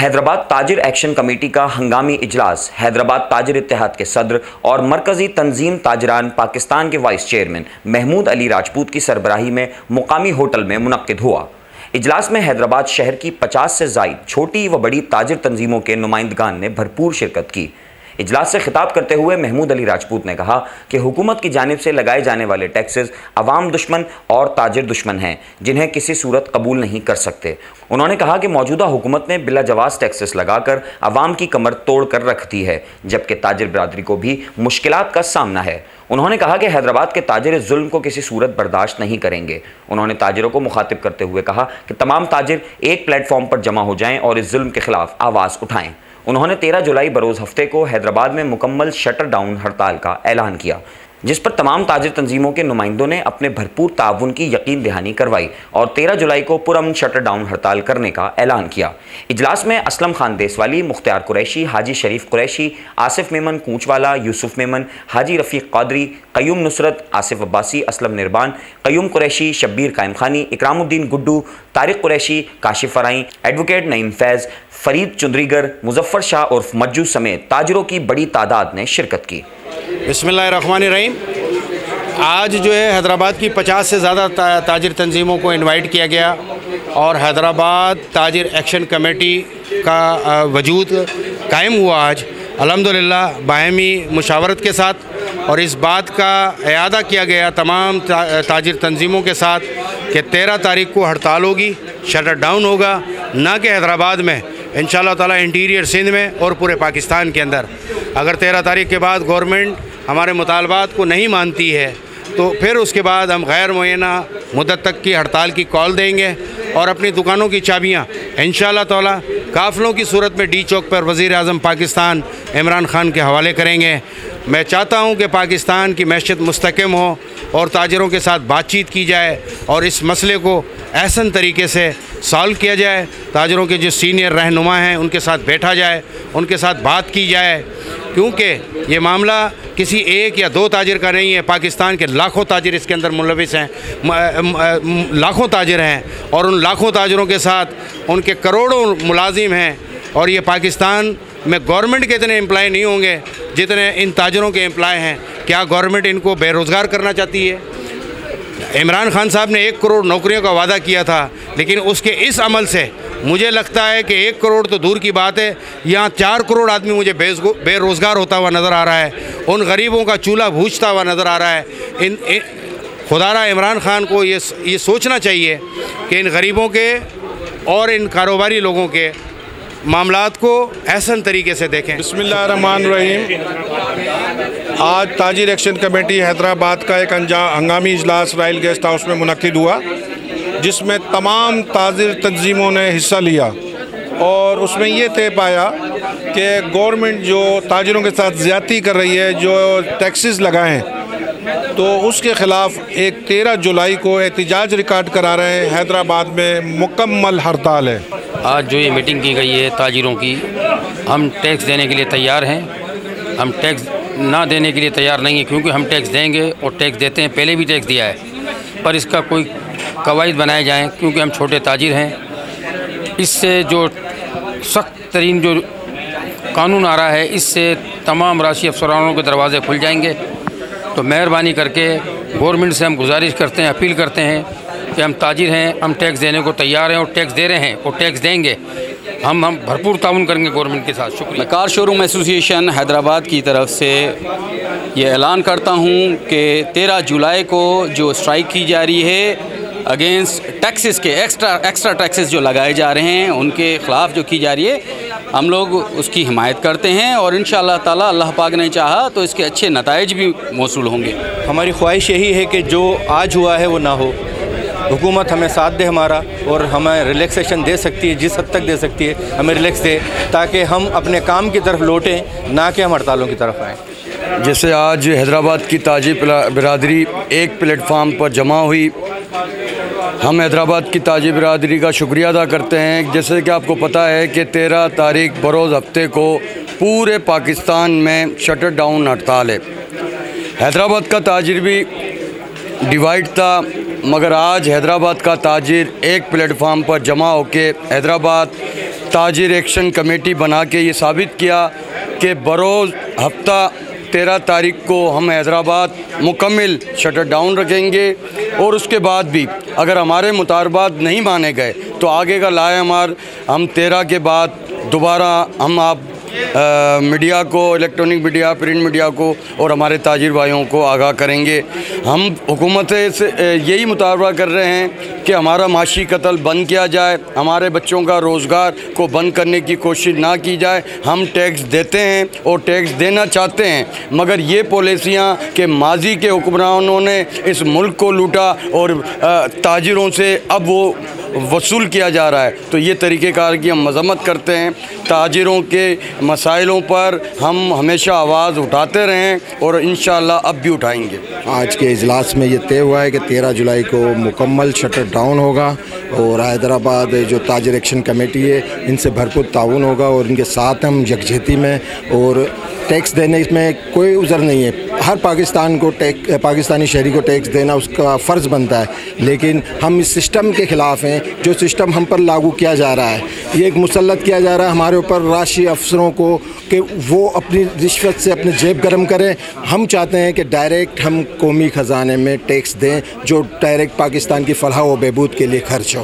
Hyderabad ताजिर action committee का हंगामी इजलास हैदराबाद ताजिर इत्तेहाद के सदर और मरकजी तंजीम ताजरान पाकिस्तान के वाइस चेयरमैन महमूद अली राजपूत की सरबराही में मुकामी होटल में मुनक्किद हुआ। इजलास में हैदराबाद शहर की 50 से ज़ायद छोटी व बड़ी ताजिर तंजीमों के नुमाइंदगान ने भरपूर शिरकत की। इजलास से खिताब करते हुए महमूद अली राजपूत ने कहा कि हुकूमत की जानिब से लगाए जाने वाले टैक्सेस अवाम दुश्मन और ताजिर दुश्मन हैं, जिन्हें किसी सूरत कबूल नहीं कर सकते। उन्होंने कहा कि मौजूदा हुकूमत ने बिला जवाज़ टैक्सेस लगाकर अवाम की कमर तोड़ कर रख दी है, जबकि ताजिर बिरादरी को भी मुश्किलात का सामना है। उन्होंने कहा कि हैदराबाद के ताजिर इस जुल्म को किसी सूरत बर्दाश्त नहीं करेंगे। उन्होंने ताजिरों को मुखातिब करते हुए कहा कि तमाम ताजिर एक प्लेटफॉर्म पर जमा हो जाएं और इस जुल्म के खिलाफ आवाज़ उठाएं। उन्होंने 13 जुलाई बरोज़ हफ्ते को हैदराबाद में मुकम्मल शटर डाउन हड़ताल का ऐलान किया, जिस पर तमाम ताजिर तंजीमों के नुमाइंदों ने अपने भरपूर ताउन की यकीन दहानी करवाई और 13 जुलाई को पुरअमन शटर डाउन हड़ताल करने का ऐलान किया। इजलास में असलम खान देसवाली, मुख्तार कुरैशी, हाजी शरीफ कुरैशी, आसिफ मेमन कूंचवाला, यूसुफ मेमन, हाजी रफ़ीक क़ादरी, क़य्यूम नुसरत, आसिफ अब्बासी, असलम निरबान, क़य्यूम कुरैशी, शब्बीर कायम खानी, इकरामुद्दीन गुड्डू, तारिक कुरैशी, काशिफ फराई, एडवोकेट नईम फैज़, फरीद चुंदरीगर, मुजफ्फर शाह उर्फ मज्जू समेत ताजिरों की बड़ी तादाद ने शिरकत की। बिस्मिल्लाहिर्रहमानिर्रहीम। आज जो है हैदराबाद की 50 से ज़्यादा ताजिर तंजीमों को इनवाइट किया गया और हैदराबाद ताजिर एक्शन कमेटी का वजूद कायम हुआ आज अल्हम्दुलिल्लाह बाहमी मुशावरत के साथ, और इस बात का इयादा किया गया तमाम ताजिर तंजीमों के साथ कि 13 तारीख को हड़ताल होगी, शटर डाउन होगा, ना कि हैदराबाद में, इंशाअल्लाह ताला इंटीरियर सिंध में और पूरे पाकिस्तान के अंदर। अगर 13 तारीख के बाद गवर्नमेंट हमारे मुतालबात को नहीं मानती है तो फिर उसके बाद हम गैर मुअय्यना मुद्दत तक की हड़ताल की कॉल देंगे और अपनी दुकानों की चाबियाँ इंशाअल्लाह ताला काफ़िलों की सूरत में डी चौक पर वज़ीर आज़म पाकिस्तान इमरान खान के हवाले करेंगे। मैं चाहता हूँ कि पाकिस्तान की मैशत मुस्तकम हो और ताजिरों के साथ बातचीत की जाए और इस मसले को एहसन तरीके से सॉल्व किया जाए। ताजिरों के जो सीनियर रहनुमा हैं उनके साथ बैठा जाए, उनके साथ बात की जाए, क्योंकि ये मामला किसी एक या दो ताजिर का नहीं है। पाकिस्तान के लाखों ताजिर इसके अंदर मुलविस हैं, लाखों ताजिर हैं और उन लाखों ताजिरों के साथ उनके करोड़ों मुलाजिम हैं। और ये पाकिस्तान में गवर्नमेंट के इतने एम्प्लॉय नहीं होंगे जितने इन ताजिरों के एम्प्लॉय हैं। क्या गवर्नमेंट इनको बेरोज़गार करना चाहती है? इमरान खान साहब ने 1 करोड़ नौकरियों का वादा किया था, लेकिन उसके इस अमल से मुझे लगता है कि 1 करोड़ तो दूर की बात है, यहाँ 4 करोड़ आदमी मुझे बेरोज़गार होता हुआ नज़र आ रहा है। उन गरीबों का चूल्हा भूंजता हुआ नज़र आ रहा है। खुदारा इमरान खान को ये सोचना चाहिए कि इन गरीबों के और इन कारोबारी लोगों के मामलात को एहसन तरीके से देखें। बिस्मिल्लाहिर्रहमानिर्रहीम। आज ताजिर एक्शन कमेटी हैदराबाद का एक हंगामी इजलास रॉयल गेस्ट हाउस में मुनक्किद हुआ, जिसमें तमाम ताजिर तंजीमों ने हिस्सा लिया और उसमें ये तय पाया कि गवर्नमेंट जो ताजिरों के साथ ज़्यादती कर रही है, जो टैक्सेस लगाए हैं, तो उसके ख़िलाफ़ एक 13 जुलाई को एहतिजाज रिकॉर्ड करा रहे हैं। हैदराबाद में मुकम्मल हड़ताल है। आज जो ये मीटिंग की गई है ताजिरों की, हम टैक्स देने के लिए तैयार हैं। हम टैक्स ना देने के लिए तैयार नहीं है, क्योंकि हम टैक्स देंगे और टैक्स देते हैं, पहले भी टैक्स दिया है, पर इसका कोई कवायद बनाए जाएं, क्योंकि हम छोटे ताजिर हैं। इससे जो सख्त तरीन जो कानून आ रहा है, इससे तमाम राशि अफसरानों के दरवाज़े खुल जाएंगे। तो मेहरबानी करके गवर्नमेंट से हम गुजारिश करते हैं, अपील करते हैं कि हम ताजिर हैं, हम टैक्स देने को तैयार हैं और टैक्स दे रहे हैं और टैक्स देंगे। हम भरपूर ताउन करेंगे गवर्नमेंट के साथ। शुक्रिया। कार शोरूम एसोसिएशन हैदराबाद की तरफ से ये ऐलान करता हूँ कि 13 जुलाई को जो स्ट्राइक की जा रही है अगेंस्ट टैक्सेस के एक्स्ट्रा टैक्सेस जो लगाए जा रहे हैं, उनके ख़िलाफ़ जो की जा रही है, हम लोग उसकी हिमायत करते हैं और इंशाअल्लाह ताला अल्लाह पाक ने चाहा तो इसके अच्छे नताइज भी मौसूल होंगे। हमारी ख्वाहिश यही है कि जो आज हुआ है वो ना हो। हुकूमत हमें साथ दे हमारा, और हमें रिलैक्सेशन दे सकती है, जिस हद तक दे सकती है हमें रिलैक्स दे, ताकि हम अपने काम की तरफ लौटें, ना कि हम हड़तालों की तरफ आएँ। जैसे आज हैदराबाद की ताजिर बिरादरी एक प्लेटफार्म पर जमा हुई, हम हैदराबाद की ताजिर बिरादरी का शुक्रिया अदा करते हैं। जैसे कि आपको पता है कि 13 तारीख बरोज़ हफ्ते को पूरे पाकिस्तान में शटर डाउन हड़ताल है। हैदराबाद का ताजिर भी डिवाइड था, मगर आज हैदराबाद का ताजिर एक प्लेटफार्म पर जमा होकर हैदराबाद ताजिर एक्शन कमेटी बना के ये साबित किया कि बरोज़ हफ्ता 13 तारीख को हम हैदराबाद मुकम्मल शटर डाउन रखेंगे और उसके बाद भी अगर हमारे मुतालबात नहीं माने गए तो आगे का लाएमार हम 13 के बाद दोबारा हम आप मीडिया को, इलेक्ट्रॉनिक मीडिया, प्रिंट मीडिया को और हमारे ताजिर भाइयों को आगाह करेंगे। हम हुकूमत से यही मुतालबा कर रहे हैं कि हमारा माशी कत्ल बंद किया जाए, हमारे बच्चों का रोज़गार को बंद करने की कोशिश ना की जाए। हम टैक्स देते हैं और टैक्स देना चाहते हैं, मगर ये पॉलिसियाँ कि माजी के हुक्मरानों ने इस मुल्क को लूटा और ताजिरों से अब वो वसूल किया जा रहा है, तो ये तरीक़ेकार की हम मज़म्मत करते हैं। ताजिरों के मसाइलों पर हम हमेशा आवाज़ उठाते रहें और इंशाअल्लाह अब भी उठाएंगे। आज के इजलास में ये तय हुआ है कि 13 जुलाई को मुकम्मल शटर डाउन होगा और हैदराबाद जो ताजिर एक्शन कमेटी है इनसे भरपूर ताउन होगा और इनके साथ हम यकजहती में और टैक्स देने में कोई उज़र नहीं है। हर पाकिस्तानी शहरी को टैक्स देना उसका फ़र्ज़ बनता है, लेकिन हम इस सिस्टम के ख़िलाफ़ हैं जो सिस्टम हम पर लागू किया जा रहा है। ये एक मुसल्लत किया जा रहा है हमारे ऊपर राशि अफसरों को कि वो अपनी रिश्वत से अपनी जेब गर्म करें। हम चाहते हैं कि डायरेक्ट हम कौमी ख़जाने में टैक्स दें जो डायरेक्ट पाकिस्तान की फलाह व बहबूद के लिए खर्च हो।